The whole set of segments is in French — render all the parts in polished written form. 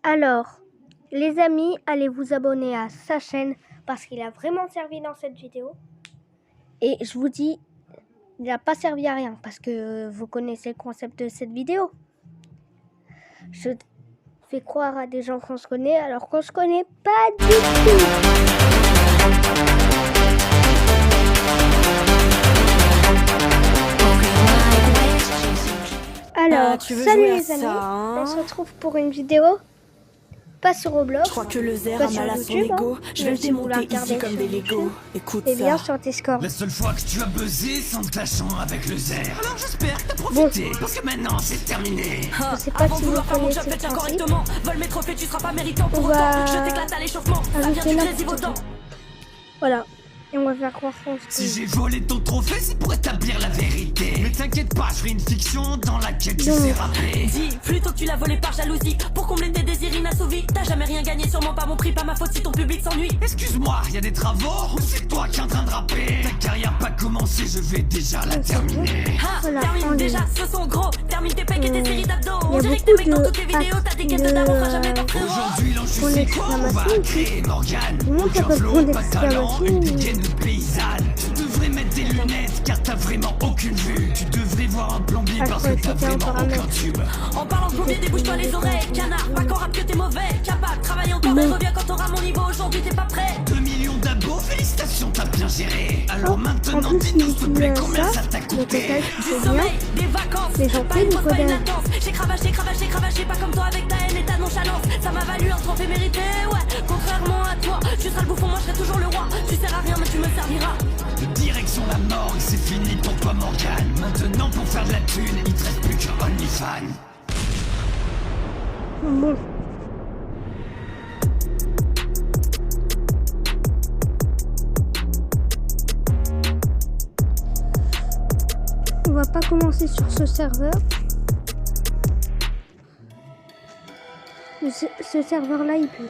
Alors, les amis, allez vous abonner à sa chaîne parce qu'il a vraiment servi dans cette vidéo. Et je vous dis, il n'a pas servi à rien parce que vous connaissez le concept de cette vidéo. Je fais croire à des gens qu'on se connaît alors qu'on se connaît pas du tout. Alors, salut les amis, on se retrouve pour une vidéo, pas sur Roblox, je crois que le zère pas a sur mal à YouTube, son ego. Je vais le démonter ici comme des Lego. Écoute et bien ça. sur Discord. La seule fois que tu as buzzé sans te lâchant avec le zère. Alors j'espère que t'as profité, parce que maintenant c'est terminé. Je sais pas Avant si de vous vouloir faire mon connaissez job, le faites-le principe. correctement. Vole mes trophées, tu seras pas méritant pour On autant. va Je t'éclate à l'échauffement. Ça ajouter vient du n'importe grésil autant. Voilà, et on va faire croire qu'on se Si connaît. j'ai volé ton trophée, c'est pour établir la vérité. Mais t'inquiète pas, je ferai une fiction dans laquelle tu Non. sais rapper. Dis plutôt que tu l'as volé par jalousie. Pour combler tes désirs inassouvis. T'as jamais rien gagné, sûrement pas mon prix, pas ma faute si ton public s'ennuie. Excuse-moi, y a des travaux ou c'est toi qui es en train de rapper? Ta carrière pas commencé, je vais déjà la terminer. Voilà, Termine en déjà, ligne. ce sont gros. Termine tes pecs et tes séries d'abdos. y a On dirait que beaucoup t'es mec dans de toutes tes vidéos. T'as des quêtes de- d'amour, fera jamais pas frérot. Aujourd'hui, l'enjeu Point c'est quoi? On va d'exclamation. créer Morgane. Comment ça Aucun s'appelle flow, point pas de talent, d'exclamation? une dégaine de paysanne. Tu devrais mettre des lunettes car t'as vraiment aucune vue. Tu devrais voir un plombier Ah, je parce que croyais que t'as c'était vraiment encore un aucun mec. tube. En parlant de plombier, débouche-toi les oreilles. Canard, pas qu'en rap que t'es mauvais. Capable, travaille encore et reviens quand t'auras mon niveau. Aujourd'hui t'es pas prêt. 2 millions d'abos, félicitations, t'as bien géré. Alors En maintenant, plus, dis-nous il s'il te plaît dit combien ça t'a le coûté. total qui Du fait bien. sommeil, des vacances. Les gens Pas font une du pause, pas une codage. latence. J'ai cravaché, pas comme toi avec ta haine et ta nonchalance. Ça m'a valu un trophée mérité, ouais. Contrairement à toi, tu seras le bouffon, moi je serai toujours le roi. Tu sers à rien, mais tu me serviras. Direction la morgue, c'est fini pour toi Morgane. Maintenant pour faire de la thune, il te reste plus que OnlyFans. Bon. On va pas commencer sur ce serveur. Ce serveur-là, il pue.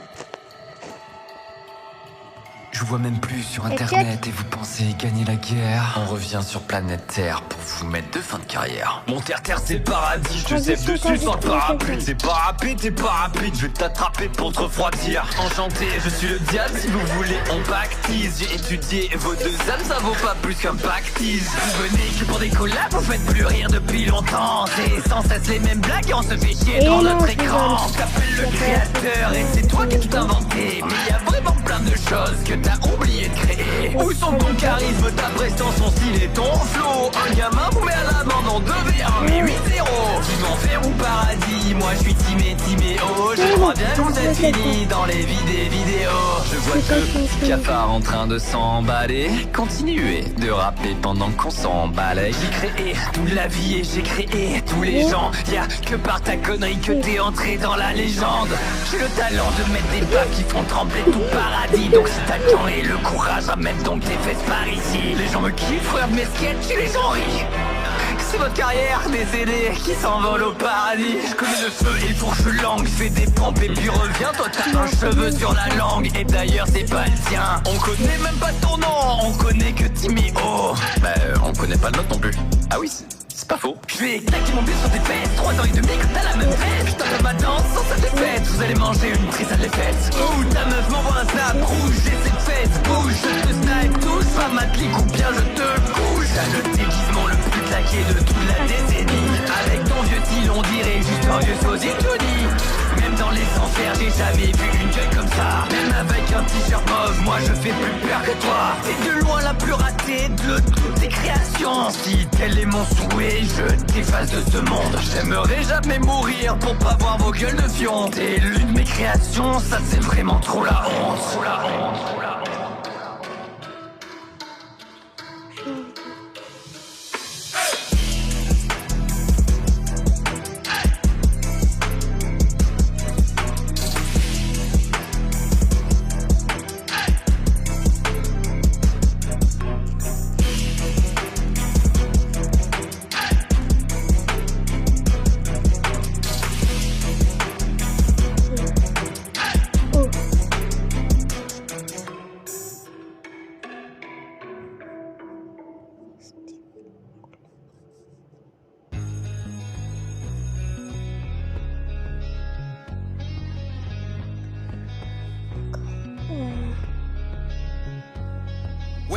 Je vous vois même plus sur Et internet et vous pensez gagner la guerre. On revient sur planète Terre pour vous mettre de fin de carrière. Mon terre-terre c'est le paradis, je te zèbre dessus sans le parapluie. C'est pas rapide, t'es pas rapide, je vais t'attraper pour te refroidir. Enchanté, je suis le diable, si vous voulez on pactise. J'ai étudié vos deux âmes, ça vaut pas plus qu'un pactise. Vous venez que pour des collabs, vous faites plus rire depuis longtemps. C'est sans cesse les mêmes blagues et on se fait chier Et dans non, notre je écran. rigole. T'appelles le créateur et c'est toi qui as tout inventé. Mais y a vraiment plein de choses que t'as oublié de créer. Où sont ton charisme, ta prestance, ton style et ton flow? Un gamin vous met à l'amende en 2v1 mais 8-0. Tu m'enfer ou paradis, moi je suis Timéo. Je crois bien que vous êtes fini dans les vidéos. Je vois deux petits cafards en train de s'emballer. Continuez de rapper pendant qu'on s'emballe. J'ai créé toute la vie et j'ai créé tous les gens. Y'a que par ta connerie que t'es entré dans la légende. J'ai le talent de mettre des baffes qui font trembler tout le paradis. Donc si t'as le temps et le courage, ramène donc tes fesses par ici. Les gens me kiffent, regarde mes sketchs et les gens rient. C'est votre carrière, des aînés qui s'envolent au paradis. Je connais le feu et le fourche langue, fais des pompes et puis reviens. Toi t'as un cheveu sur la langue et d'ailleurs c'est pas le tien. On connaît même pas ton nom, on connaît que Timéo. On connaît pas le nôtre non plus. Ah oui, c'est pas faux. Je vais claquer mon but sur tes fesses, 3 ans et demi que t'as la même fête. Putain de ma danse sans sa défaite, vous allez manger une prise à les fesses. Ouh, ta meuf m'envoie un snap rouge, j'ai cette fesse bouge. Je te snipe tous, pas ma clique ou bien je te couche. T'as le déguisement le plus claqué de toute la décennie. Avec ton vieux style on dirait juste un vieux sosie Tony. Même dans les enfers j'ai jamais vu une gueule comme ça. Même avec un t-shirt mauve, moi je fais plus peur que toi. T'es de loin la plus ratée de toutes tes créations. Si tel est mon souhait, je t'efface de ce monde. J'aimerais jamais mourir pour pas voir vos gueules de fion. T'es l'une de mes créations, ça c'est vraiment trop la honte. Trop la honte, trop la honte.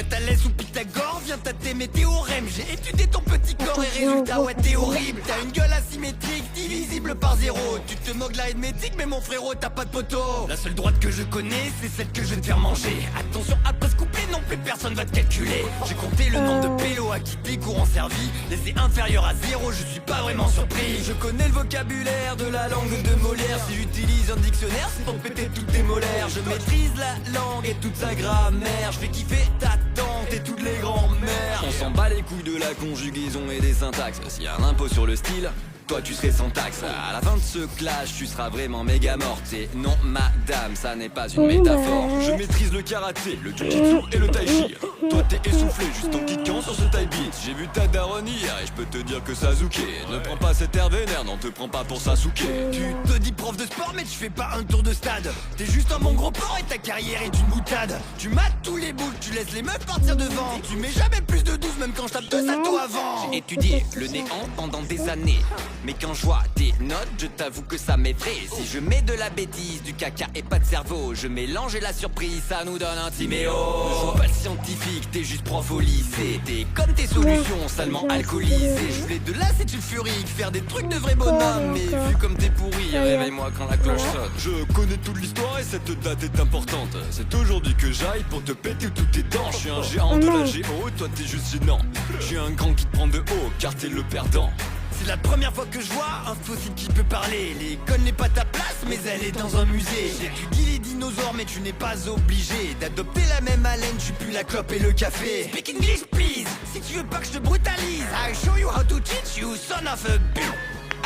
Ouais, Thalès ou Pythagore, viens tâter mes théorèmes. J'ai étudié ton petit corps et résultat, ouais, t'es horrible. T'as une gueule asymétrique, divisible par zéro. Tu te moques de la arithmétique, mais mon frérot, t'as pas de poteau. La seule droite que je connais, c'est celle que je vais te faire manger. Attention à pas se couper, non plus personne va te calculer. J'ai compté le nombre de pélos à qui tes cours ont servi. Les est inférieur à 0, je suis pas vraiment surpris. Je connais le vocabulaire de la langue de Molière. Si j'utilise un dictionnaire, c'est pour péter toutes tes molaires. Je maîtrise la langue et toute sa grammaire. Je fais kiffer ta tante et toutes les grands-mères. On s'en bat les couilles de la conjugaison et des syntaxes. S'il y a un impôt sur le style, toi tu serais sans taxe. À la fin de ce clash, tu seras vraiment méga morte. Et non madame, ça n'est pas une métaphore. Je maîtrise le karaté, le jiu-jitsu et le tai chi. Toi t'es essoufflé juste en kickant sur ce taille beat. J'ai vu ta daronne hier et je peux te dire que Sasuke ne prends pas cet air vénère, non te prends pas pour Sasuke. Tu te dis prof de sport mais tu fais pas un tour de stade. T'es juste un bon gros porc et ta carrière est une boutade. Tu mates tous les boules, tu laisses les meufs partir devant. Tu mets jamais plus de 12 même quand je tape 2 saltos avant. J'ai étudié le néant pendant des années. Mais quand je vois tes notes, je t'avoue que ça m'effraie. Si je mets de la bêtise, du caca et pas de cerveau, je mélange et la surprise, ça nous donne un Timéo. Je suis pas scientifique, t'es juste prof au lycée. T'es comme tes solutions, salement alcoolisé. Je voulais de l'acide sulfurique, faire des trucs de vrai bonhomme. Mais vu comme t'es pourri, réveille-moi quand la cloche sonne. Je connais toute l'histoire et cette date est importante. C'est aujourd'hui que j'aille pour te péter toutes tes dents. Je suis un géant de la géo, toi t'es juste gênant. Je suis un grand qui te prend de haut, car t'es le perdant. C'est la première fois que je vois un fossile qui peut parler. L'école n'est pas ta place mais elle est dans un musée. J'étudie les dinosaures mais tu n'es pas obligé d'adopter la même haleine, tu pues la clope et le café. Speak English please, si tu veux pas que je te brutalise. I show you how to teach you son of a bitch.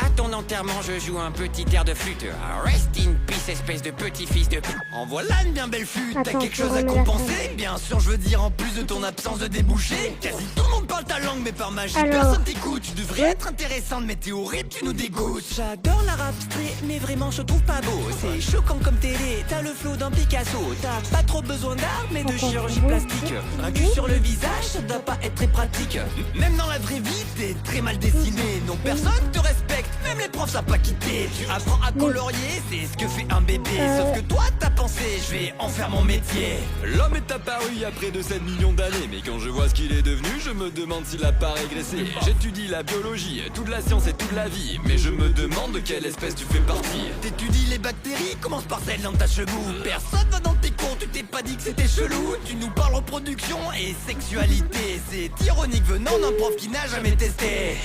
À ton enterrement je joue un petit air de flûte. Rest in peace espèce de petit fils de pute. En voilà une bien belle flûte. T'as quelque chose à compenser? Bien sûr je veux dire en plus de ton absence de débouché. Quasi tout le monde parle ta langue mais par magie personne t'écoute. Tu devrais être intéressante mais t'es horrible, tu nous dégoûtes. J'adore la rap street mais vraiment je trouve pas beau. C'est choquant comme télé, t'as le flow d'un Picasso. T'as pas trop besoin d'art mais de chirurgie plastique. Ragu sur le visage ça doit pas être très pratique. Même dans la vraie vie t'es très mal dessiné. Non personne te respecte. Même les profs savent pas quitter. Tu apprends à colorier, c'est ce que fait un bébé. Sauf que toi t'as pensé, je vais en faire mon métier. L'homme est apparu il y a près de 7 millions d'années. Mais quand je vois ce qu'il est devenu, je me demande s'il a pas régressé. J'étudie la biologie, toute la science et toute la vie. Mais je me demande de quelle espèce tu fais partie. T'étudies les bactéries, commence par celle dans ta cheveux. Personne va dans tes cours, tu t'es pas dit que c'était chelou. Tu nous parles reproduction et sexualité. C'est ironique venant d'un prof qui n'a jamais testé.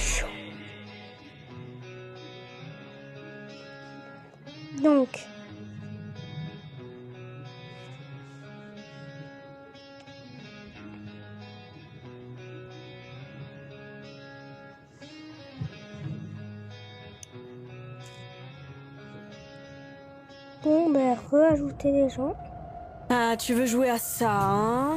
Donc, bon, ben, re-ajouter les gens. Ah, tu veux jouer à ça, hein?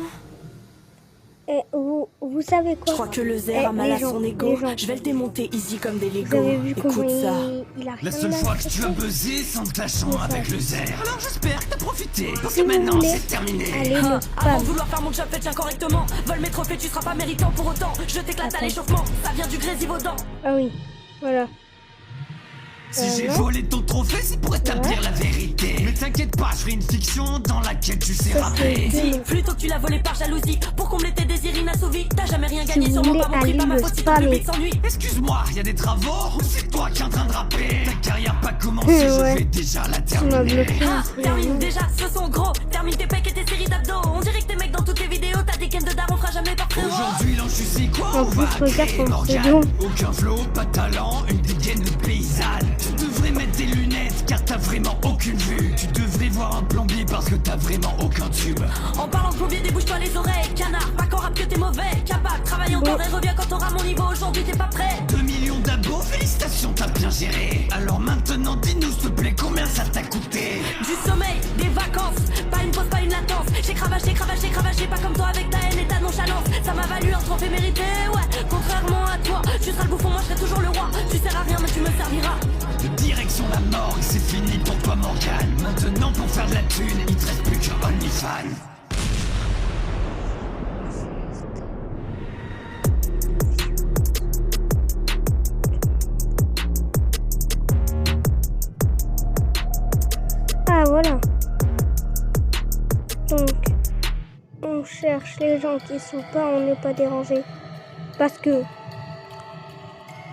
Et vous savez quoi? Je crois que le Zer a mal à son ego. Je vais le démonter easy comme des Lego. Vous avez vu comment Écoute ça. il a La seule fois que tu as buzzé sans te lâchant avec le Zer. Alors j'espère que t'as profité, parce Si que vous maintenant voulez, c'est terminé. allez, le Avant spam. de vouloir faire mon job, fais-le correctement. Vole mes trophées, tu seras pas méritant pour autant. Je t'éclate à l'échauffement, ça vient du Grésivaudan. Ah oui, voilà. Si j'ai non. volé ton trophée, c'est pour établir la vérité. Mais t'inquiète pas, je ferai une fiction dans laquelle tu sais rapper. Dis plutôt que tu l'as volé par jalousie pour combler tes désirs inassouvis. T'as jamais rien gagné, vous sûrement voulez pas mon prix, aller pas ma le faute si ton spammer. public s'ennuie. Excuse-moi, y a des travaux ou c'est toi qui es en train de rapper? Ta carrière pas commencée, Ouais. je vais déjà la Tu m'as terminer. bloqué. Ah, termine déjà, ce sont gros. Termine tes pecs et tes séries d'abdos. On dirait que tes mecs dans toutes tes vidéos, t'as des games de daron, on fera jamais par frérot. Aujourd'hui, l'ange, tu sais quoi? En On va plus, regarde créer ton Morgane. pseudo. Aucun flow, pas de talent, une dégaine de paysanne. Tu devrais mettre des lunettes car t'as vraiment aucune vue. Tu devrais voir un plombier parce que t'as vraiment aucun tube. En parlant de plombier, débouche-toi les oreilles. Canard, pas qu'en rap que t'es mauvais. Capable, travaille encore et reviens quand t'auras mon niveau. Aujourd'hui, t'es pas prêt. 2 millions d'abos, félicitations, t'as bien géré. Alors maintenant, dis-nous s'il te plaît, combien ça t'a coûté? Du sommeil, des vacances, pas une pause, pas une latence. J'ai cravaché, pas comme toi avec ta haine et ta nonchalance. Ça m'a valu un trophée mérité, ouais. Contrairement à toi, tu seras le bouffon, moi je serai toujours le roi. Tu sers à rien, mais tu me serviras. De direction la mort, c'est fini pour toi Morgane. Maintenant pour faire de la thune, il te reste plus qu'un OnlyFans. Ah voilà. Donc, on cherche les gens qui sont pas, on n'est pas dérangés. Parce que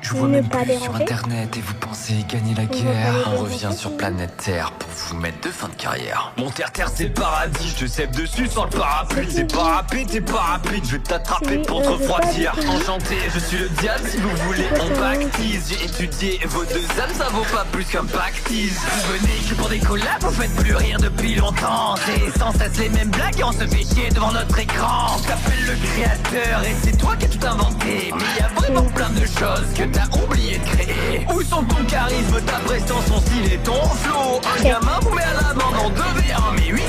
Je vous vois même plus sur internet et vous pensez gagner la guerre. On revient sur planète Terre pour vous mettre de fin de carrière. Mon terre-terre c'est le paradis, je te sève dessus sans le parapluie. C'est pas rapide, t'es pas rapide, je vais t'attraper pour te refroidir. Enchanté, je suis le diable si vous voulez, on pactise. J'ai étudié vos deux âmes, ça vaut pas plus qu'un pactise. Vous venez que pour des collabs, vous faites plus rire depuis longtemps. C'est sans cesse les mêmes blagues et on se fait chier devant notre écran. T'appelles le créateur et c'est toi qui as tout inventé. Mais y a vraiment plein de choses que t'as oublié de créer. Où sont ton charisme, ta prestance, ton style et ton flow? Un gamin vous met à l'amende en 2v1 mais 8-0.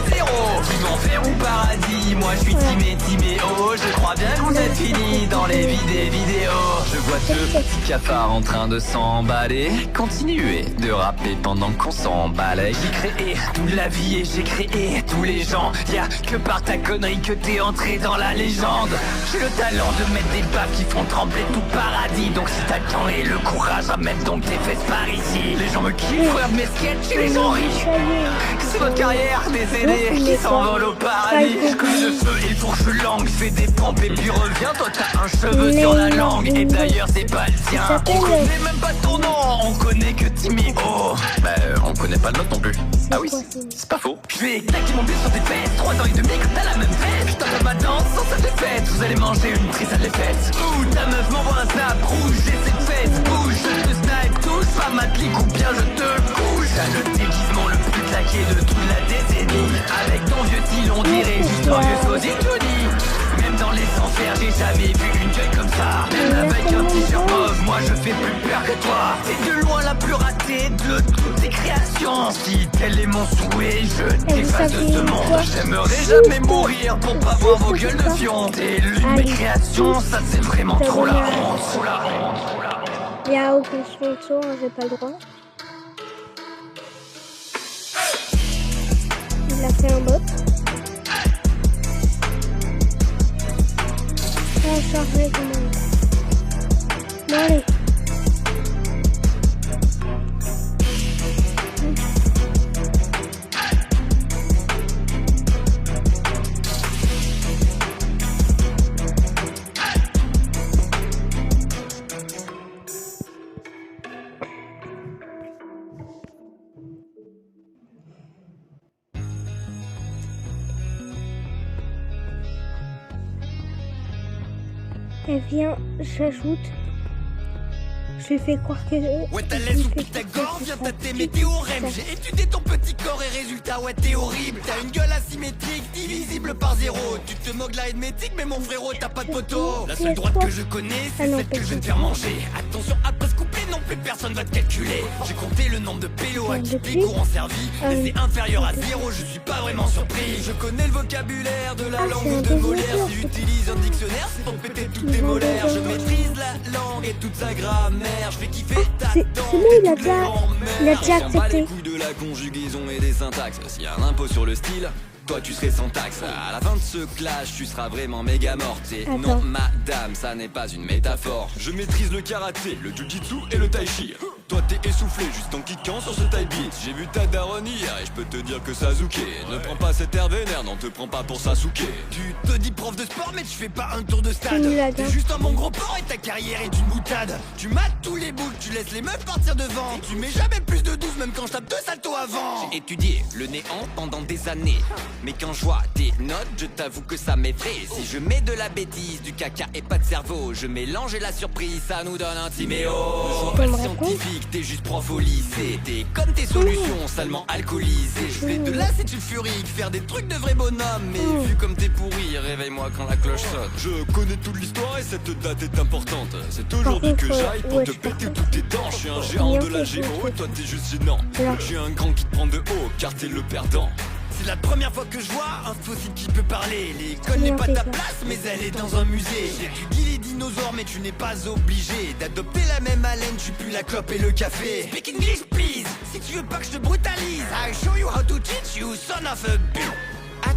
Ils vont faire au paradis, moi je suis Timéo. Je crois bien que vous êtes finis dans les vidéos. Je vois deux petits cafards en train de s'emballer. Continuez de rapper pendant qu'on s'emballe. J'ai créé toute la vie et j'ai créé tous les gens. Y'a que par ta connerie que t'es entré dans la légende. J'ai le talent de mettre des baffes qui font trembler tout le paradis. Donc si t'as le temps et le courage, amène donc tes fesses par ici. Les gens me kiffent, regardent mes sketchs et les gens rient. C'est votre carrière, des aînés qui s'envolent au paradis. Je connais le feu et le fourche langue, fais des pompes et puis reviens. Toi t'as un cheveu sur la langue et d'ailleurs c'est pas le tien. On connaît même pas ton nom, on connaît que Timéo. Bah on connaît pas le nôtre non plus. Ah oui, c'est pas faux. Je vais claquer mon but sur tes fesses, 3 ans et demi que t'as la même fête. Je t'envoie ma danse sans cette défaite, vous allez manger une prise à l'effet. Ouh, ta meuf m'envoie un snap rouge, j'ai cette fête, bouge, je te snipe, touche pas ma clique ou bien je te couche. T'as le déguisement le plus claqué de toute la décennie. Avec ton vieux style on dirait juste un vieux sosie Johnny. Même dans les enfers j'ai jamais vu une gueule comme ça. Même avec un t-shirt mauve, moi je fais plus peur que toi. T'es de loin la plus ratée de toutes tes créations. Si tel est mon souhait, je t'efface de ce monde. J'aimerais jamais mourir pour pas voir vos gueules de fion. T'es l'une de mes créations, ça c'est vraiment trop la honte. Trop la honte, trop la honte. Il n'y a aucun sponsor, j'ai pas le droit. Il a fait un bot. On va charger quand même. Bon allez. Eh bien, j'ajoute. Je lui fais croire que. Ouais, t'as l'aise ou Pythagore, viens tâter mes théorèmes. J'ai étudié ton petit corps et résultat, ouais, t'es horrible. T'as une gueule asymétrique, divisible par 0. Tu te moques de l'arithmétique, mais mon frérot, t'as pas de poteau. La seule droite que je connais, c'est celle que je vais te faire manger. Attention, après se couper, non plus personne va te calculer. J'ai compté le nombre de pélos à qui les cours ont servi. Mais c'est inférieur à 0, je suis pas vraiment surpris. Je connais le vocabulaire de la langue de Molière. Si j'utilise un dictionnaire, c'est pour péter toutes tes molaires. Je maîtrise la langue et toute sa grammaire. Je vais kiffer ta danse. Il a déjà accepté. Pas les couilles de la conjugaison et des syntaxes. S'il y a un impôt sur le style, toi tu serais sans taxe. À la fin de ce clash, tu seras vraiment méga morte. Et non madame, ça n'est pas une métaphore. Je maîtrise le karaté, le jujitsu et le tai chi. Toi t'es essoufflé juste en kickant sur ce taille beat. J'ai vu ta daronne hier et je peux te dire que Sasuke. Ne prends pas cet air vénère, non te prends pas pour Sasuke. Tu te dis prof de sport mais tu fais pas un tour de stade. T'es juste un bon gros porc et ta carrière est une boutade. Tu mates tous les boules, tu laisses les meufs partir devant. Tu mets jamais plus de 12 même quand je tape 2 saltos avant. J'ai étudié le néant pendant des années. Mais quand je vois tes notes, je t'avoue que ça m'effraie. Si je mets de la bêtise, du caca et pas de cerveau, je mélange et la surprise, ça nous donne un Timéo. Je suis pas le scientifique, t'es juste prof au lycée. T'es comme tes solutions, salement alcoolisées. Je voulais de l'acide sulfurique, faire des trucs de vrai bonhomme. Mais vu comme t'es pourri, réveille-moi quand la cloche sonne. Je connais toute l'histoire et cette date est importante. C'est aujourd'hui que j'aille pour te péter toutes tes dents. Je suis un géant de la géo et toi t'es juste gênant. Je suis un grand qui te prend de haut, car t'es le perdant. C'est la première fois que je vois un fossile qui peut parler. L'école n'est pas ta place mais elle est dans un musée. J'étudie les dinosaures mais tu n'es pas obligé d'adopter la même haleine, tu pues la clope et le café. Speak English please, si tu veux pas que je te brutalise. I show you how to teach you son of a bitch.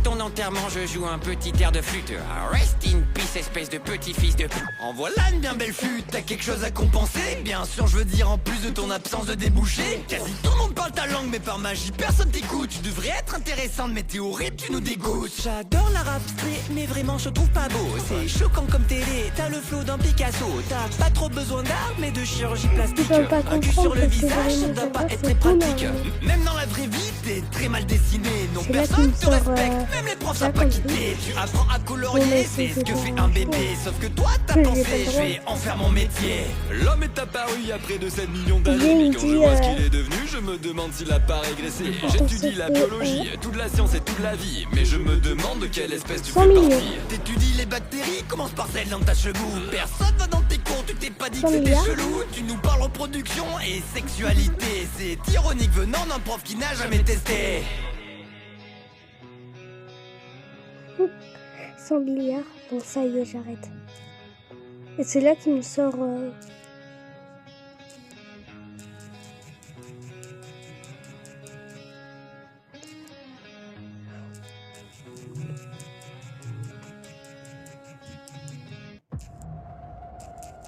ton enterrement, je joue un petit air de flûte. Rest in peace, espèce de petit-fils de p***. En voilà une bien belle flûte, t'as quelque chose à compenser? Bien sûr, je veux dire, en plus de ton absence de débouché. Quasi tout le monde parle ta langue, mais par magie, personne t'écoute. Tu devrais être intéressante, mais t'es horrible, tu nous dégoûtes. J'adore la rap street, mais vraiment, je trouve pas beau. C'est choquant comme télé, t'as le flow d'un Picasso. T'as pas trop besoin d'art, mais de chirurgie plastique. Un cul sur le visage, ça doit pas être très pratique. Même dans la vraie vie, t'es très mal dessiné. Non, personne te respecte, même les profs savent pas quitter. Tu apprends à colorier, c'est ce que fait un bébé. Sauf que toi, t'as pensé, je vais en faire mon métier. L'homme est apparu il y a près de 7 millions d'années. Mais quand je vois ce qu'il est devenu, je me demande s'il a pas régressé. J'étudie la biologie, toute la science et toute la vie. Mais je me demande de quelle espèce tu fais partie. T'étudies les bactéries, commence par celle dans ta cheveux. Personne va dans tes cours, tu t'es pas dit que c'était chelou. Tu nous parles reproduction et sexualité. C'est ironique venant d'un prof qui n'a jamais testé. 100 milliards, bon ça y est, j'arrête. Et c'est là qu'il me sort...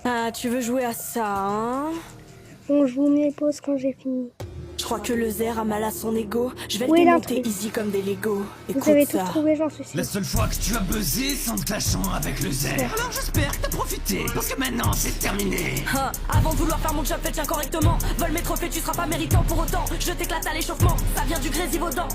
Ah, tu veux jouer à ça, hein? Bon, je vous mets les pauses quand j'ai fini. Je crois que le Zer a mal à son ego. Je vais Où le est démonter l'intrigue? easy comme des Lego. Vous avez Écoute tout ça. trouvé, j'en suis sûr. La seule fois que tu as buzzé sans te lâchant avec le Zer. Alors j'espère que t'as profité, parce que maintenant c'est terminé. Hein, avant de vouloir faire mon job, fais tiens correctement. Vole mes trophées, tu seras pas méritant pour autant. Je t'éclate à l'échauffement, ça vient du Grésivaudan.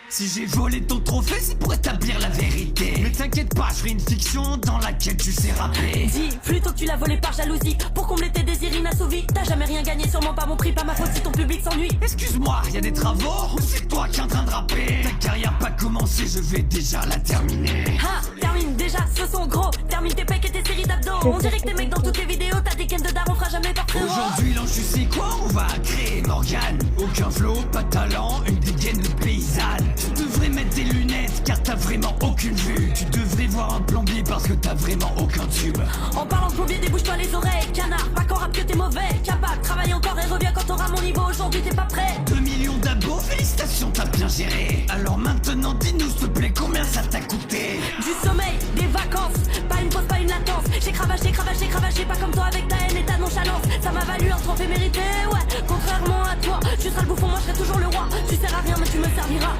Si j'ai volé ton trophée, c'est pour établir la vérité. Mais t'inquiète pas, je ferai une fiction dans laquelle tu sais rapper. Dis plutôt que tu l'as volé par jalousie. Pour combler tes désirs inassouvis. T'as jamais rien gagné, sûrement pas mon prix, pas ma faute si ton public s'ennuie. Excuse-moi, y a des travaux ou c'est toi qui es en train de rapper? Ta carrière pas commencé, je vais déjà la terminer. Ah, termine déjà ce son gros. Termine tes pecs et tes séries d'abdos. On dirait que tes mecs dans toutes tes vidéos. T'as des gaines de daron, on fera jamais par frérot. Aujourd'hui, l'ange, tu sais quoi? On va créer Morgane. Aucun flow, pas de talent, une dégaine de paysanne. Tu devrais mettre des lunettes car t'as vraiment aucune vue. Tu devrais voir un plombier parce que t'as vraiment aucun tube. En parlant de plombier, débouche-toi les oreilles. Canard, pas qu'en rap que t'es mauvais. Capable, travaille encore et reviens quand t'auras mon niveau. Aujourd'hui t'es pas prêt. 2 millions d'abos, félicitations, t'as bien géré. Alors maintenant, dis-nous s'il te plaît, combien ça t'a coûté? Du sommeil, des vacances, pas une pause, pas une latence. J'ai cravaché, cravaché, cravaché, pas comme toi avec ta haine et ta nonchalance. Ça m'a valu un trophée mérité, ouais. Contrairement à toi, tu seras le bouffon, moi je serai toujours le roi. Tu sers à rien, mais tu me serviras.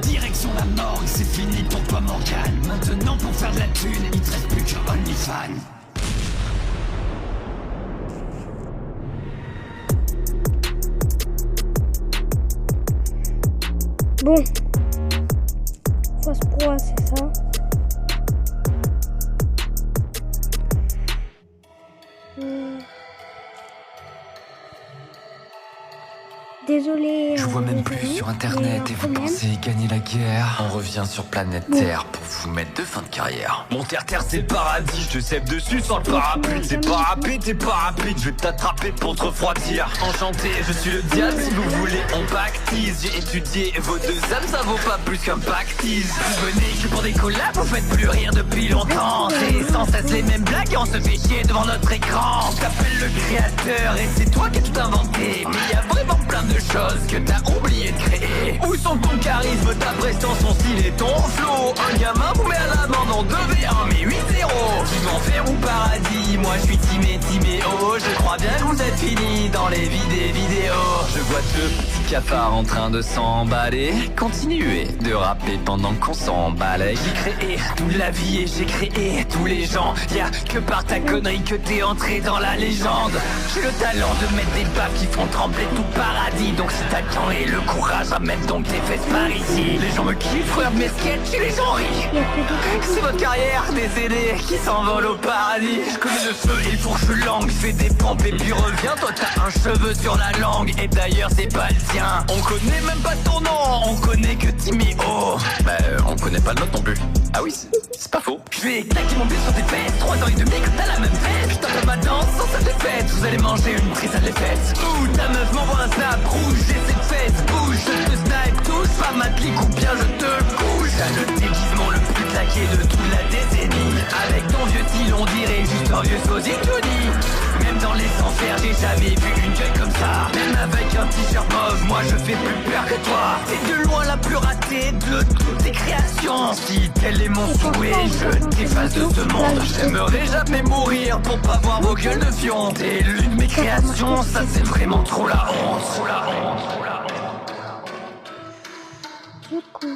Direction la morgue, c'est fini pour toi Morgane. Maintenant pour faire de la thune, il te reste plus qu'un OnlyFans. Bon. Fausse proie, c'est ça. Désolé. Je vois même plus désolé, sur internet mais et quand vous même. pensez gagner la guerre. On revient sur planète Terre pour vous mettre de fin de carrière. Mon terre-terre c'est le paradis, je te cèpe dessus sans le parapluie. C'est pas rapide, t'es pas rapide, je vais t'attraper pour te refroidir. Enchanté, je suis le diable, si vous voulez on pactise. J'ai étudié vos deux âmes, ça vaut pas plus qu'un pactise. Vous venez que pour des collabs, vous faites plus rire depuis longtemps. C'est sans cesse les mêmes blagues et on se fait chier devant notre écran. On t'appelle le créateur et c'est toi qui as tout inventé. Mais y a vraiment plein de choses que t'as oublié de créer. Où sont ton charisme, ta prestance, ton style et ton flow? Un gamin vous met à l'amende en 2v1 mais 8-0. Tu m'enfer ou paradis, moi je suis Timéo. Je crois bien que vous êtes finis dans les vidéos. Je vois deux petits cafards en train de s'emballer. Continuez de rapper pendant qu'on s'emballe. J'ai créé toute la vie et j'ai créé tous les gens. Y'a que par ta connerie que t'es entré dans la légende. J'ai le talent de mettre des baffes qui font trembler tout le paradis. Donc si t'as le temps et le courage à mettre donc tes fesses par ici. Les gens me kiffent, regarde mes sketchs et les gens rient. C'est votre carrière, des aînés qui s'envolent au paradis. Je connais le feu et le fourche langue. Je fais des pompes et puis reviens. Toi t'as un cheveu sur la langue. Et d'ailleurs c'est pas le tien. On connaît même pas ton nom, on connaît que Timéo. Bah on connaît pas le nôtre non plus. Ah oui, c'est pas faux. Je vais claquer mon but sur tes fesses. 3 ans et demi que t'as la même fête. Putain de ma danse sans cette défaite. Vous allez manger une prise à l'effet. Ouh, ta meuf m'envoie un snap rouge. J'ai cette fesse, bouge, je te snipe. Touche pas ma clique ou bien je te couche. T'as le déguisement le plus claqué de toute la décennie. Avec ton vieux style on dirait juste un vieux sosie Johnny. Même dans les enfers j'ai jamais vu une gueule comme ça. Même avec un t-shirt mauve, moi je fais plus peur que toi. T'es de loin la plus effacer de toutes tes créations. Si tel est mon souhait, je t'efface de ce monde. J'aimerais jamais mourir pour pas voir vos gueules de fion. T'es l'une de mes créations, ça c'est vraiment trop la honte. Trop la honte, trop la honte. Du coup...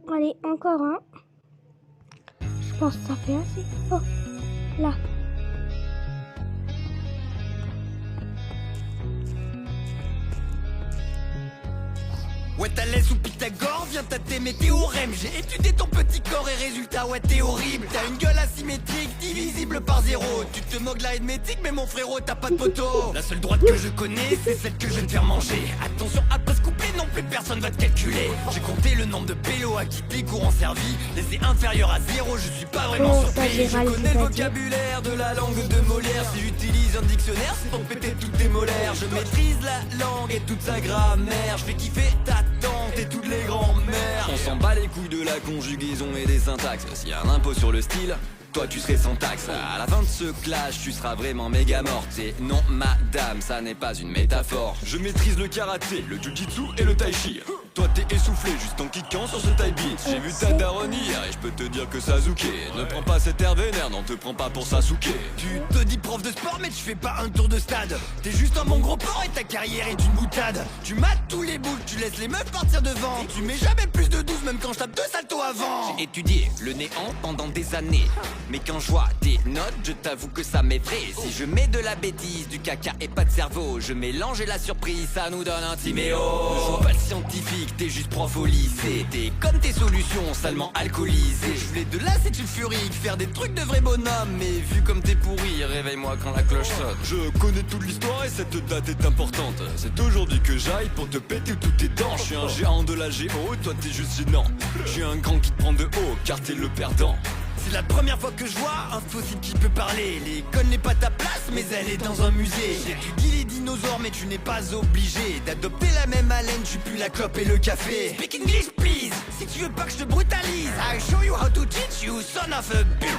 Allez, encore un. Je pense que ça fait assez. Oh, là. Ouais, Thalès ou Pythagore, viens tâter mes théorèmes. J'ai étudié ton petit corps et résultat, ouais, t'es horrible. T'as une gueule asymétrique, divisible par zéro. Tu te moques de l'arithmétique, mais mon frérot, t'as pas de poteau. La seule droite que je connais, c'est celle que je vais te faire manger. Attention à pas se couper, non plus personne va te calculer. J'ai compté le nombre de pélos à qui tes cours ont servi. Les est inférieur à zéro, je suis pas vraiment surpris. Je connais le vocabulaire de la langue de Molière. Si j'utilise un dictionnaire, c'est pour péter toutes tes molaires. Je maîtrise la langue et toute sa grammaire. Je fais kiffer ta tante et toutes les grands-mères. On s'en bat les couilles de la conjugaison et des syntaxes. S'il y a un impôt sur le style, toi tu serais sans taxe. À la fin de ce clash, tu seras vraiment méga morte. Et non madame, ça n'est pas une métaphore. Je maîtrise le karaté, le jujitsu et le tai chi. Toi t'es essoufflé juste en kickant sur ce tai beat. J'ai vu ta daronne hier et je peux te dire que Sasuke ne prends pas cet air vénère, non te prends pas pour Sasuke. Tu te dis prof de sport mais tu fais pas un tour de stade. T'es juste un bon gros porc et ta carrière est une boutade. Tu mates tous les boules, tu laisses les meufs partir devant. Tu mets jamais plus de 12 même quand je tape 2 saltos avant. J'ai étudié le néant pendant des années, mais quand je vois tes notes, je t'avoue que ça m'effraie. Si je mets de la bêtise, du caca et pas de cerveau, je mélange et la surprise, ça nous donne un timéo. Je joue pas le scientifique, t'es juste prof au lycée. T'es comme tes solutions, salement alcoolisées. Je voulais de là c'est une furie, faire des trucs de vrai bonhomme. Mais vu comme t'es pourri, réveille-moi quand la cloche sonne. Je connais toute l'histoire et cette date est importante. C'est aujourd'hui que j'aille pour te péter toutes tes dents. Je suis un géant de la géo, toi t'es juste gênant. Je suis un grand qui te prend de haut, car t'es le perdant. c'est la première fois que je vois un fossile qui peut parler. L'école n'est pas ta place mais elle est dans un musée. J'étudie les dinosaures mais tu n'es pas obligé d'adopter la même haleine, tu pues la clope et le café. Speak English please, si tu veux pas que je te brutalise. I show you how to teach you son of a bitch.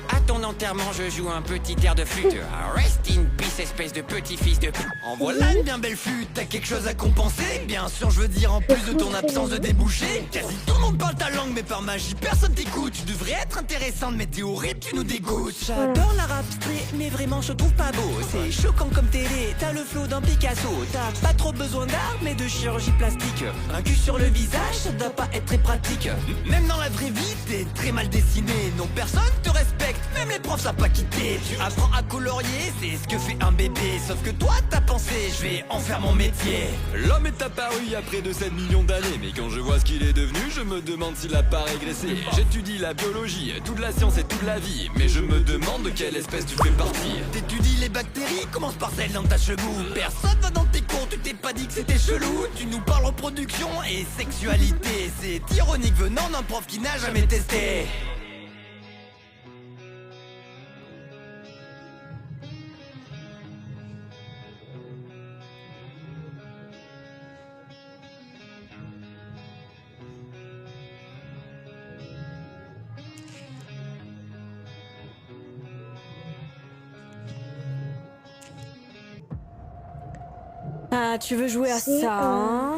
À ton enterrement, je joue un petit air de flûte. Rest in peace, espèce de petit-fils de pute. En voilà une bien belle flûte, t'as quelque chose à compenser. Bien sûr, je veux dire, en plus de ton absence de débouché. Quasi tout le monde parle ta langue, mais par magie, personne t'écoute. Tu devrais être intéressante, mais t'es horrible, tu nous dégoûtes. J'adore la rap street, mais vraiment je trouve pas beau. C'est choquant comme télé, t'as le flow d'un Picasso. T'as pas trop besoin d'art, mais de chirurgie plastique. Un cul sur le visage, ça doit pas être très pratique. Même dans la vraie vie, t'es très mal dessiné. Non, personne te respecte. Même les profs savent pas quitter. Tu apprends à colorier, c'est ce que fait un bébé. Sauf que toi t'as pensé, je vais en faire mon métier. L'homme est apparu il y a près de 7 millions d'années. Mais quand je vois ce qu'il est devenu, je me demande s'il a pas régressé. J'étudie la biologie, toute la science et toute la vie. Mais je me demande de quelle espèce tu fais partie. T'étudies les bactéries, commence par celle dans ta cheveux. Personne va dans tes cours, tu t'es pas dit que c'était chelou. Tu nous parles reproduction et sexualité. C'est ironique venant d'un prof qui n'a jamais testé. Ah, tu veux jouer à ça, hein?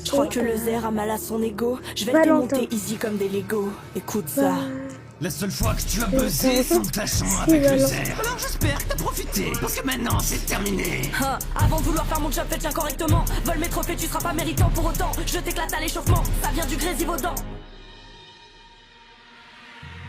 Je crois que le Zer a mal à son ego. Je vais le démonter easy comme des Lego. Écoute ça. La seule fois que tu as buzzé, c'est en tâchant avec le Zer. Alors j'espère que t'as profité, parce que maintenant c'est terminé. Avant de vouloir faire mon job, fais tiens correctement. Vol mes trophées, tu seras pas méritant pour autant. Je t'éclate à l'échauffement, ça vient du Grésivaudan.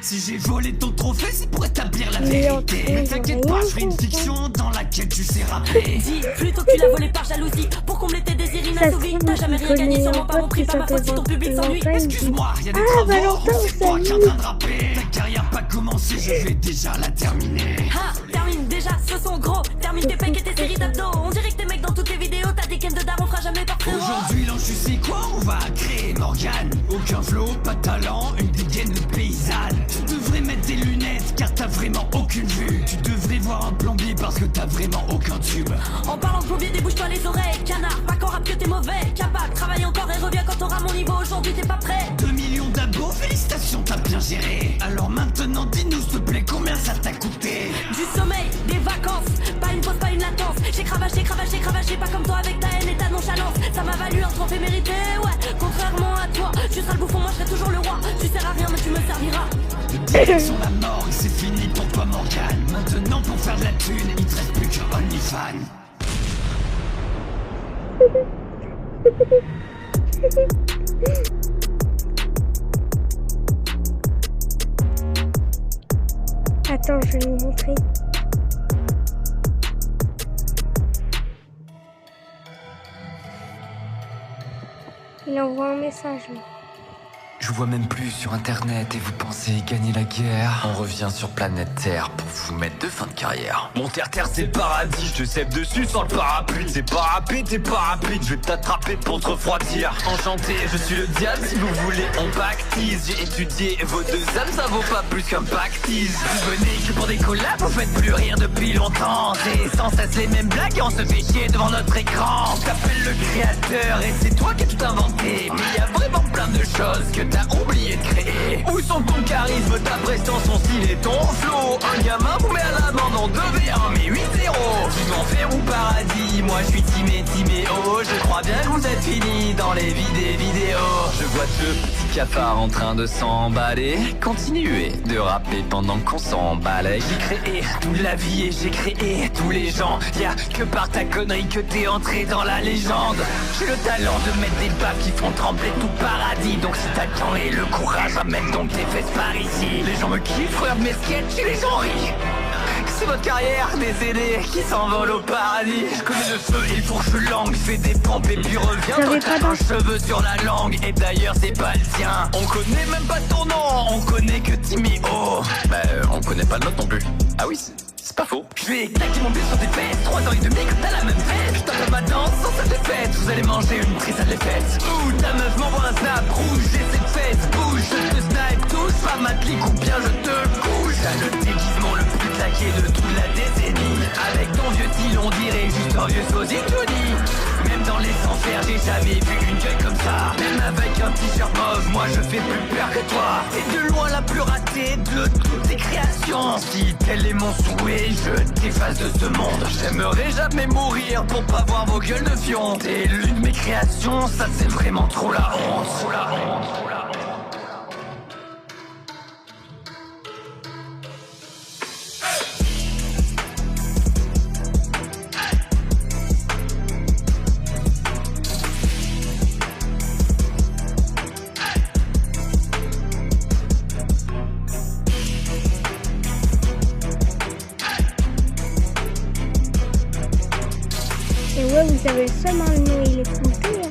Si j'ai volé ton trophée, c'est pour établir la vérité. Mais t'inquiète pas, je ferai une fiction dans laquelle tu sais rapper. Dis plutôt que tu l'as volé par jalousie, pour combler tes désirs inassouvis. T'as jamais rien gagné, sûrement pas mon prix, pas ma faute si ton public s'ennuie. Excuse-moi, y'a des travaux, c'est toi qui es en train de rapper. Ta carrière pas commencé, je vais déjà la terminer. Termine déjà ce son gros, termine tes pecs et tes séries d'abdos. On dirait que tes mecs dans toutes les vidéos, t'as des games de daron, on fera jamais par frérot. Aujourd'hui Morgane. Aucun flow, pas de talent, une dégaine de paysanne. Tu devrais mettre des lunettes car t'as vraiment aucune vue. Tu devrais voir un plombier parce que t'as vraiment aucun tube. En parlant de plombier, débouche-toi les oreilles, canard. Pas qu'en rap que t'es mauvais, capable. Travaille encore et reviens quand t'auras mon niveau. Aujourd'hui t'es pas prêt. 2 millions d'abos, félicitations, t'as bien géré. Alors maintenant dis-nous s'il te plaît combien ça t'a coûté. Du sommeil, des vacances, pas une pause, pas une latence. J'ai cravaché, cravaché, cravaché, pas comme toi avec ta haine et ta nonchalance. Ça m'a valu un trophée mérité, ouais. Contrairement à toi, tu seras le bouffon, moi je serai toujours le roi. Tu sers à rien mais tu me serviras. Les diètes sont la mort et c'est fini pour toi Morgane. Maintenant pour faire de la thune, il te reste plus que OnlyFans. Attends, je vais vous montrer. Il envoie un message. Je vois même plus sur internet et vous pensez gagner la guerre. On revient sur planète Terre pour vous mettre de fin de carrière. Mon terre-terre c'est le paradis, je te cède dessus sans le parapluie. C'est pas rapide, t'es pas rapide, je vais t'attraper pour te refroidir. Enchanté, je suis le diable si vous voulez, on pactise. J'ai étudié vos deux âmes, ça vaut pas plus qu'un pactise. Vous venez que pour des collabs, vous faites plus rire depuis longtemps. C'est sans cesse les mêmes blagues et on se fait chier devant notre écran. T'appelles le créateur et c'est toi qui as tout inventé. Mais y a vraiment plein de choses que t'as oublié de créer. Où sont ton charisme, ta prestance, ton style et ton flow? Un gamin vous met à l'amende en 2v1 mais 8-0. Tu m'enfer ou paradis, moi je suis Timéo. Je crois bien que vous êtes finis dans les vidéos. Je vois deux petits cafards en train de s'emballer. Continuez de rapper pendant qu'on s'emballe. J'ai créé toute la vie et j'ai créé tous les gens. Y'a que par ta connerie que t'es entré dans la légende. J'ai le talent de mettre des baffes qui font trembler tout paradis. Donc si t'as le temps et le courage, amène donc tes fesses par ici. Les gens me kiffent, regardent mes sketchs et les gens rient. C'est votre carrière, des aînés qui s'envolent au paradis. Je connais le feu et le fourche langue, fais des pompes et puis reviens. Toi t'as un cheveu sur la langue et d'ailleurs c'est pas le tien. On connaît même pas ton nom, on connaît que Timéo. Bah on connaît pas le nôtre non plus. Ah oui c'est pas faux. Je vais claquer mon but sur tes fesses, 3 ans et demi que t'as la même tête. Je tape ma danse sans cette défaite, vous allez manger une triste à l'effette. Ouh ta meuf m'envoie un snap rouge et cette fête bouge. Je te snipe, touche pas ma clique ou bien je te couche. T'as le déguisement le plus claqué de toute la décennie. Avec ton vieux style on dirait juste un vieux sosie Johnny. Même dans les enfers j'ai jamais vu une gueule comme ça. Même avec un t-shirt mauve, moi je fais plus peur que toi. T'es de loin la plus ratée de toutes tes créations. Si tel est mon souhait, je t'efface de ce monde. J'aimerais jamais mourir pour pas voir vos gueules de fion. T'es l'une de mes créations, ça c'est vraiment trop la honte. Trop la honte, trop la honte. Et ouais, vous avez seulement le nom, il est compté. Hein.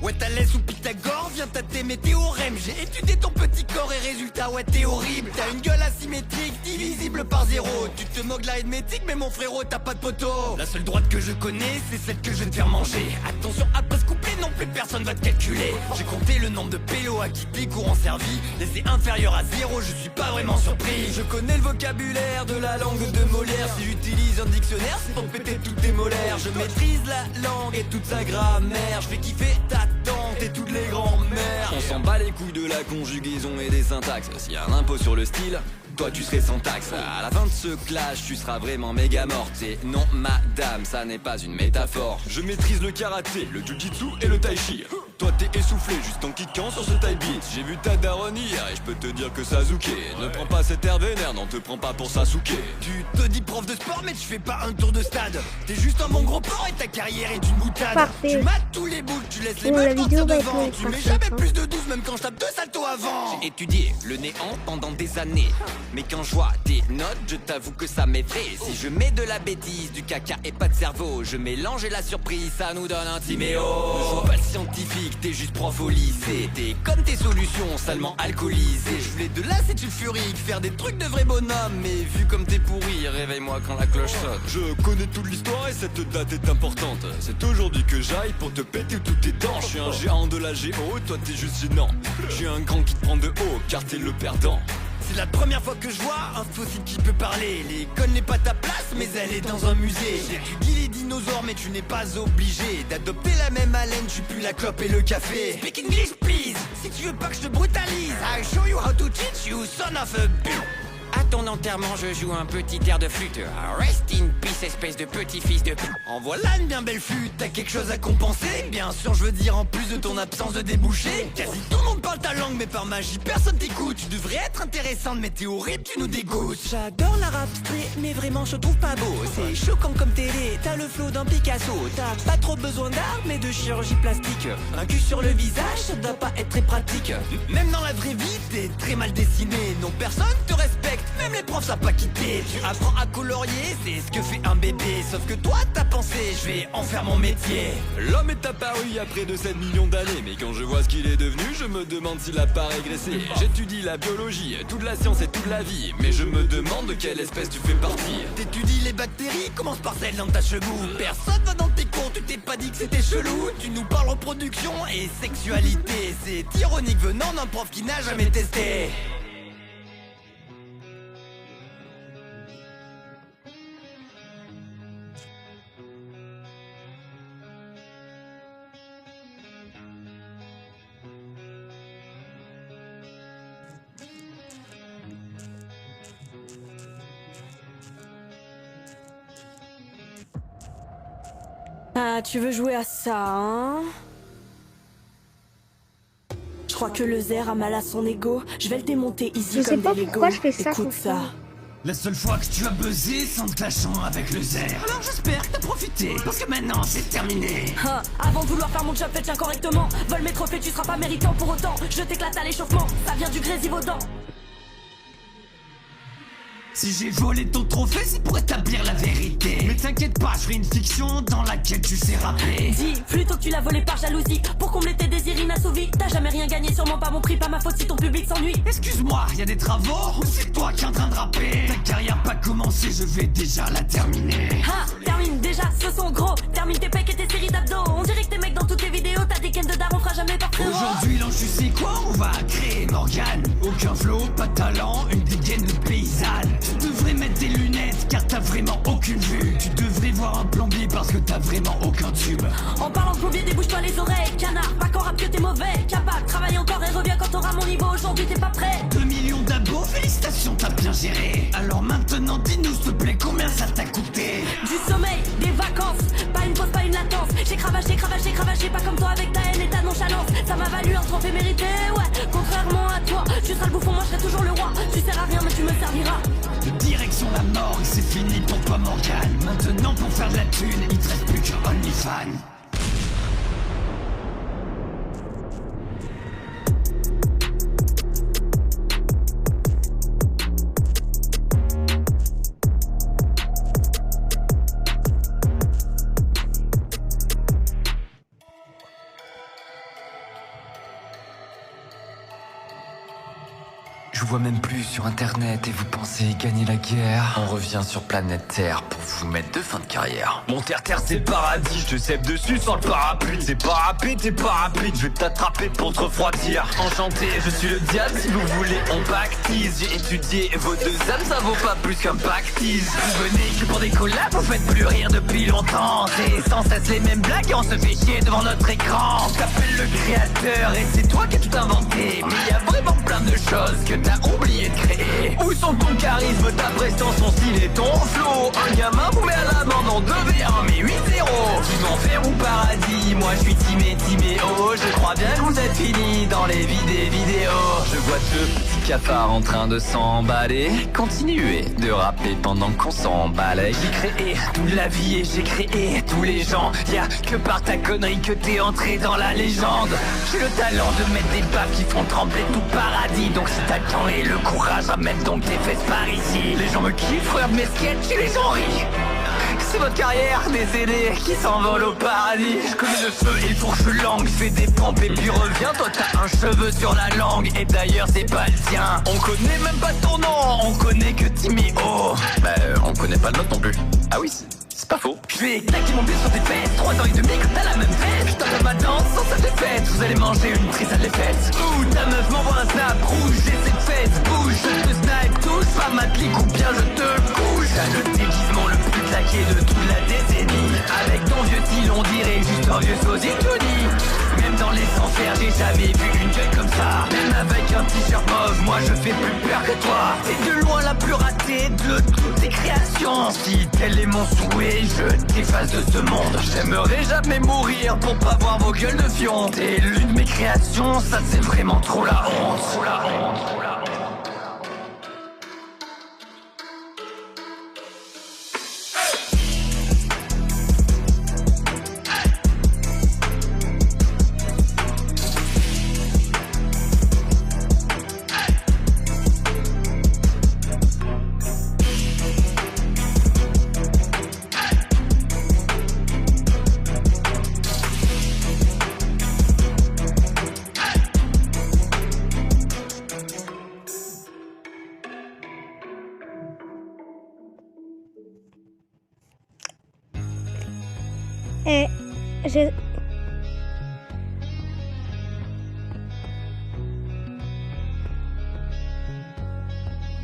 Ouais Thalès ou Pythagore, viens tâter mes théorèmes. J'ai étudié ton petit corps et résultat ouais t'es horrible. T'as une gueule asymétrique, divisible par 0. Tu te moques de la hémétique mais mon frérot t'as pas de poteau. La seule droite que je connais c'est celle que je vais te faire manger. Attention à pas se couper non plus personne va te calculer. J'ai compté le nombre de pélos à qui tes cours ont servi. Les est inférieur à 0, je suis pas vraiment surpris. Je connais le vocabulaire de la langue de Molière. Si j'utilise un dictionnaire c'est pour péter toutes tes molaires. Je maîtrise la langue et toute sa grammaire. Je fais kiffer ta tante et toutes les grands-mères. On s'en bat les couilles de la conjugaison et des syntaxes. S'il y a un impôt sur le style, toi tu serais sans taxe. À la fin de ce clash tu seras vraiment méga morte. Et non madame, ça n'est pas une métaphore. Je maîtrise le karaté, le jujitsu et le tai chi. Toi t'es essoufflé juste en kickant sur ce type beat. J'ai vu ta daronne hier et je peux te dire que ça zouké. Ne prends pas cet air vénère, non te prends pas pour Sasuke. Tu te dis prof de sport mais tu fais pas un tour de stade. T'es juste un bon gros porc et ta carrière est une boutade. Parfait. Tu mates tous les boules, tu laisses les Oh, balles la partir vidéo va devant. être Tu mets parfaite, jamais hein. plus de 12 même quand je tape 2 saltos avant. J'ai étudié le néant pendant des années, mais quand je vois tes notes, je t'avoue que ça m'effraie. Si je mets de la bêtise, du caca et pas de cerveau, je mélange et la surprise, ça nous donne un timéo. Ne joue pas le scientifique, t'es juste prof au lycée. T'es comme tes solutions, salement alcoolisées. Je voulais de là c'est une furie, faire des trucs de vrai bonhomme. Mais vu comme t'es pourri, réveille-moi quand la cloche sonne. Je connais toute l'histoire et cette date est importante. C'est aujourd'hui que j'aille pour te péter toutes tes dents. Je suis un géant de la géo, toi t'es juste gênant. Je suis un grand qui te prend de haut, car t'es le perdant. C'est la première fois que je vois un fossile qui peut parler. L'école n'est pas ta place mais elle est dans un musée. J'étudie les dinosaures mais tu n'es pas obligé d'adopter la même haleine, tu pues la clope et le café. Speak English please, si tu veux pas que je te brutalise. I show you how to teach you son of a bitch. À ton enterrement, je joue un petit air de flûte. Rest in peace, espèce de petit-fils de pute. En voilà une bien belle flûte, t'as quelque chose à compenser. Bien sûr je veux dire en plus de ton absence de débouché. Quasi tout le monde parle ta langue mais par magie personne t'écoute. Tu devrais être intéressante mais t'es horrible, tu nous dégoûtes. J'adore la rap street, mais vraiment je trouve pas beau. C'est choquant comme télé, t'as le flow d'un Picasso. T'as pas trop besoin d'art, mais de chirurgie plastique. Un cul sur le visage, ça doit pas être très pratique. Même dans la vraie vie t'es très mal dessiné. Non personne te respecte, même les profs savent pas quitter. Tu apprends à colorier, c'est ce que fait un bébé. Sauf que toi t'as pensé, je vais en faire mon métier. L'homme est apparu il y a près de 7 millions d'années. Mais quand je vois ce qu'il est devenu, je me demande s'il a pas régressé. J'étudie la biologie, toute la science et toute la vie. Mais je me demande de quelle espèce tu fais partie. T'étudies les bactéries, commence par celle dans ta cheveux. Personne va dans tes cours, tu t'es pas dit que c'était chelou. Tu nous parles reproduction et sexualité. C'est ironique venant d'un prof qui n'a jamais testé. Ah, tu veux jouer à ça, hein? Je crois que le Zer a mal à son ego. Je vais le démonter ici Je sais comme pas des pourquoi Lego. je fais ça, Écoute ça. franchement. La seule fois que tu as buzzé sans te lâchant avec le Zer. Alors j'espère que t'as profité, parce que maintenant c'est terminé. Hein, avant de vouloir faire mon job, fais tiens correctement. Vole mes trophées, tu seras pas méritant pour autant. Je t'éclate à l'échauffement, ça vient du Grésivaudan. Si j'ai volé ton trophée, c'est pour établir la vérité. Mais t'inquiète pas, je ferai une fiction dans laquelle tu sais rapper. Dis plutôt que tu l'as volé par jalousie. Pour combler tes désirs inassouvis. T'as jamais rien gagné, sûrement pas mon prix, pas ma faute si ton public s'ennuie. Excuse-moi, y a des travaux ou c'est toi qui es en train de rapper? Ta carrière pas commencée, je vais déjà la terminer. Ah, termine déjà, ce sont gros. Termine tes pecs et tes séries d'abdos. On dirait que tes mecs dans toutes tes vidéos, t'as des gaines de daron, on fera jamais par frérot. Aujourd'hui, l'ange, tu sais quoi? On va créer Morgane. Aucun flow, pas de talent, une dégaine de paysanne. Tu devrais mettre des lunettes car t'as vraiment aucune vue. Tu devrais voir un plombier parce que t'as vraiment aucun tube. En parlant de plombier, débouche-toi les oreilles. Canard, pas qu'en rap que t'es mauvais. Capable, travaille encore et reviens quand t'auras mon niveau. Aujourd'hui t'es pas prêt. 2 millions d'abos, félicitations, t'as bien géré. Alors maintenant, dis-nous s'il te plaît, combien ça t'a coûté? Du sommeil, des vacances, pas une pause, pas une latence. J'ai cravaché, cravaché, cravaché, pas comme toi avec ta haine et ta nonchalance. Ça m'a valu un trophée mérité, ouais. Contrairement à toi, tu seras le bouffon, moi je serai toujours le roi. Tu sers à rien mais tu me serviras. De direction la mort, c'est fini pour toi Morgane. Maintenant pour faire de la thune, il te reste plus qu'un OnlyFans. Je vous vois même plus sur internet et vous pensez gagner la guerre. On revient sur planète Terre pour vous mettre de fin de carrière. Mon terre-terre c'est le paradis, je te cèpe dessus sans le parapluie. C'est pas rapide, t'es pas rapide, je vais t'attraper pour te refroidir. Enchanté, je suis le diable si vous voulez on pactise. J'ai étudié vos deux âmes, ça vaut pas plus qu'un pactise. Vous venez que pour des collabs, vous faites plus rire depuis longtemps. C'est sans cesse les mêmes blagues et on se fait chier devant notre écran. On t'appelle le créateur et c'est toi qui as tout inventé. Mais y a vraiment plein de choses que t'as oublié de créer. Où sont ton charisme, ta prestance, ton style et ton flow? Un gamin vous met à l'amende en 2v1 mais 8-0. enfer ou paradis. Moi je suis Timéo, je crois bien que vous êtes finis dans les vidéos. Je vois deux petits cafards en train de s'emballer. Continuez de rapper pendant qu'on s'emballe. J'ai créé toute la vie et j'ai créé tous les gens. Y'a que par ta connerie que t'es entré dans la légende. J'ai le talent de mettre des baffes qui font trembler tout paradis. Donc si t'as le temps et le courage, ramène donc tes fesses par ici. Les gens me kiffent, regardent mes sketchs et les gens rient. C'est votre carrière, des aînés qui s'envolent au paradis. Je connais le feu et il faut que je langue. Fais des pompes et puis reviens. Toi t'as un cheveu sur la langue. Et d'ailleurs c'est pas le tien. On connaît même pas ton nom, on connaît que Timéo. On connaît pas le nôtre non plus. Ah oui, c'est pas faux. Je vais claquer mon pied sur tes fesses. 3 ans et demi que t'as la même fête. Je tape ma danse sans cette défaite. Vous allez manger une prise à l'effet. Ouh, ta meuf m'envoie un snap rouge. J'ai cette fête, bouge. Je te snipe, touche pas ma clique ou bien je te couche. T'as le déguisement le plus claqué de toute la décennie. Avec ton vieux style on dirait juste un vieux sosie Tony. Même dans les enfers j'ai jamais vu une gueule comme ça. Même avec un t-shirt mauve, moi je fais plus peur que toi. T'es de loin la plus ratée de toutes tes créations. Si tel est mon souhait, je t'efface de ce monde. J'aimerais jamais mourir pour pas voir vos gueules de fion. T'es l'une de mes créations, ça c'est vraiment trop la honte. Trop la honte, trop la honte. Et j'ai...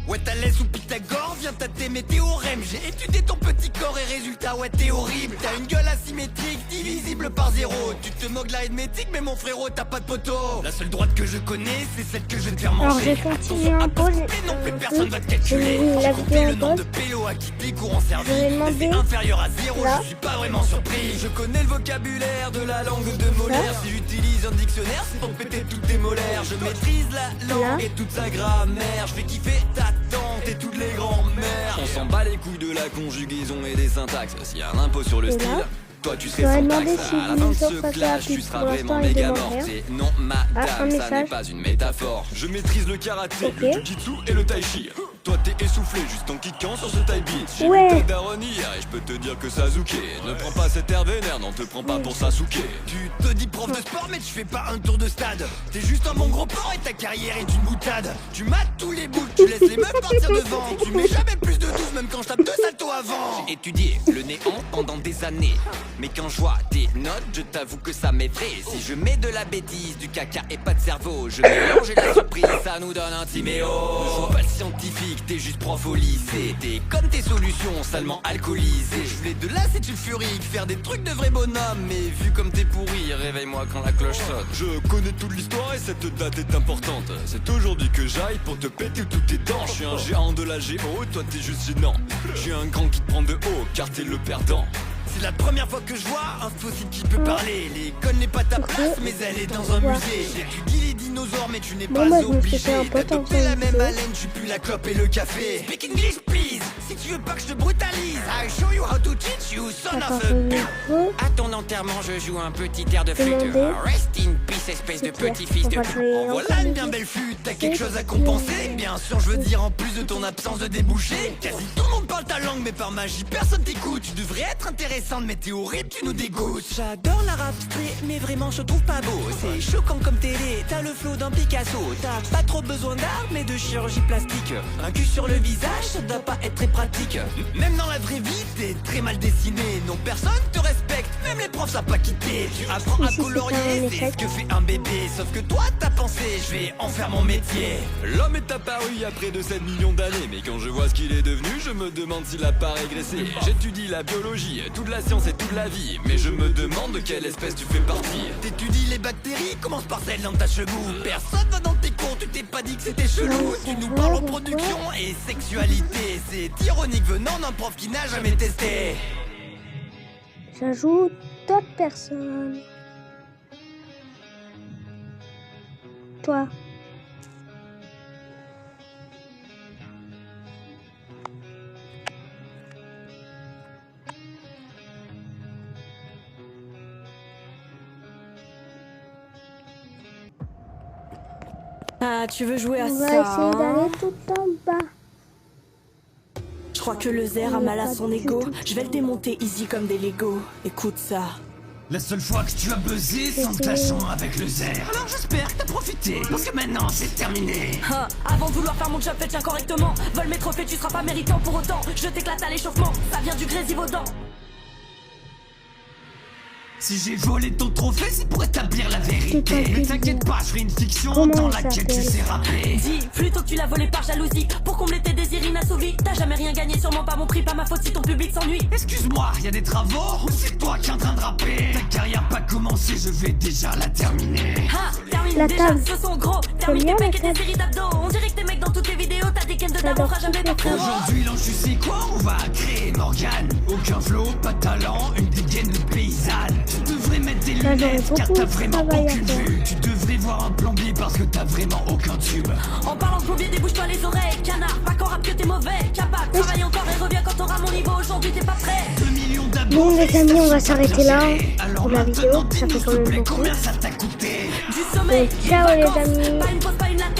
Ouais Thalès ou Pythagore, viens tâter mes théorèmes. J'ai étudié ton petit corps et résultat, ouais t'es horrible. T'as une gueule asymétrique, divisible par 0. Tu te moques de l'arithmétique mais mon frérot t'as pas de poteau. La seule droite que je connais c'est celle que je vais te faire manger. Alors j'ai continué en pause. Non plus personne va te calculer. La Compter vidéo le en nombre de pause. pélos à qui tes cours en servi. Je vais demander C'est inférieur à 0, là. je suis pas vraiment surpris. Je connais le vocabulaire de la langue de Molière. Si j'utilise un dictionnaire c'est pour péter toutes tes molaires. Je maîtrise la langue Là. et toute sa grammaire. Je fais kiffer ta tante et toutes les grands-mères. On s'en bat les couilles de la conjugaison et des syntaxes. S'il y a un impôt sur le Et style, là. toi tu Je serais leur ai sans demandé taxe. si À la vous fin de sortez ce la clash, tu piste. seras Pour vraiment l'instant, ils méga demandent morte. rien. Et non un madame, ça message. n'est pas une métaphore. Je maîtrise le karaté, Ok. le jujitsu et le tai chi. Toi t'es essoufflé juste en kickant sur ce tai beat. J'ai Ouais. vu ta daronne hier et je peux te dire que Sasuke. Ne prends pas cet air vénère, non te prends pas pour Sasuke. Tu te dis prof de sport mais tu fais pas un tour de stade. T'es juste un bon gros porc et ta carrière est une boutade. Tu mates tous les bouts, tu laisses les meufs partir devant. Tu mets jamais plus de 12 même quand je tape 2 saltos avant. J'ai étudié le néant pendant des années. Mais quand je vois tes notes, je t'avoue que ça m'effraie. Si je mets de la bêtise, du caca et pas de cerveau, je mélange et la surprise, ça nous donne un Timéo. Ne sois pas le scientifique, t'es juste prof au lycée. T'es comme tes solutions, salement alcoolisé. Je voulais de l'acide sulfurique, faire des trucs de vrai bonhomme. Mais vu comme t'es pourri, réveille-moi quand la cloche sonne. Je connais toute l'histoire et cette date est importante. C'est aujourd'hui que j'aille pour te péter toutes tes dents. Je suis un géant de la géo, toi t'es juste gênant. Je suis un grand qui te prend de haut, car t'es le perdant. C'est la première fois que je vois un fossile qui peut parler. Les connes n'est pas ta place, mais elle est dans un musée. J'étudie les dinosaures, mais tu n'es Bon, pas bah, je me suis fait un obligé pote en d'adopter la faisant même une haleine. Tu pues la clope et le café. Speak English, please. Si tu veux pas que je te brutalise, I show you how to teach you, son Attends, of je a vais bitch. vous À ton enterrement, je joue un petit air de flûte. demander. Rest in peace, espèce de C'est clair. petit-fils de On va pute. jouer En ensemble voilà une ici. bien belle flûte, t'as quelque chose à compenser. Bien sûr, je veux dire, en plus de ton absence de débouché, quasi tout le monde parle ta langue, mais par magie, personne t'écoute. Tu devrais être intéressante, mais t'es horrible, tu nous dégoûtes. J'adore l'art abstrait, mais vraiment je trouve pas beau. C'est choquant comme télé, t'as le flow d'un Picasso. T'as pas trop besoin d'art, mais de chirurgie plastique. Un cul sur le visage, ça doit pas être très pratique. Même dans la vraie vie, t'es très mal dessiné. Non, personne te respecte, même les profs savent pas quitter. Tu apprends à Ici, c'est colorier, un c'est échec. ce que fait un bébé. Sauf que toi, t'as pensé, je vais en faire mon métier. L'homme est apparu il y a près de 7 millions d'années. Mais quand je vois ce qu'il est devenu, je me demande s'il a pas régressé. J'étudie la biologie, toute la science et toute la vie. Mais je me demande de quelle espèce tu fais partie. T'étudies les bactéries, commence par celle dans ta cheveux. Personne va dans tes cours, tu t'es pas dit que c'était chelou. Tu nous parles en production et sexualité. C'est ironique venant d'un prof qui n'a jamais testé. J'ajoute d'autres personnes. Toi. Ah, tu veux jouer à On va ça, essayer hein? d'aller tout en bas. Je crois que le Zer a mal à son ego. Je vais le démonter easy comme des Lego. Écoute ça. La seule fois que tu as buzzé, c'est en te lâchant avec le Zer. Alors j'espère que t'as profité, parce que maintenant c'est terminé. Hein, avant de vouloir faire mon job, fais-le correctement. Vole mes trophées, tu seras pas méritant pour autant. Je t'éclate à l'échauffement, ça vient du Grésivaudan. Si j'ai volé ton trophée, c'est pour établir la vérité. C'est pas Mais t'inquiète pas, je ferai une fiction Comment dans il laquelle tu s'appelle sais rapper. Dis, plutôt que tu l'as volé par jalousie. Pour combler tes désirs inassouvis. T'as jamais rien gagné, sûrement pas mon prix, pas ma faute si ton public s'ennuie. Excuse-moi, y a des travaux ou c'est toi qui es en train de rapper? Ta carrière pas commencée, je vais déjà la terminer. Ah, termine La déjà, table. ce sont gros. Termine bien, tes la pecs et tes table. séries d'abdos. On dirait que tes mecs dans toutes tes vidéos, t'as des gaines de dame, on J'adore fera jamais toutes ton les frérot. Aujourd'hui, là, tu sais quoi? On va créer Morgane. Aucun flow, pas de talent, une dégaine de paysanne. Tu devrais mettre des j'aurais lunettes car beaucoup t'as de vraiment travail à aucune faire. vue. Tu devrais voir un plombier parce que t'as vraiment aucun tube. En parlant de plombier, débouche-toi les oreilles. Canard, pas qu'en rap que t'es mauvais. Capable, travaille encore et reviens quand t'auras mon niveau. Aujourd'hui, t'es pas prêt. 2 millions d'abonnés. Bon les amis, on va s'arrêter là Alors pour la vidéo. maintenant, Ça fait dis-nous, quand s'il te même plaît, beaucoup. combien ça t'a coûté? Du sommeil, Ciao, des les vacances, amis. pas une pause, pas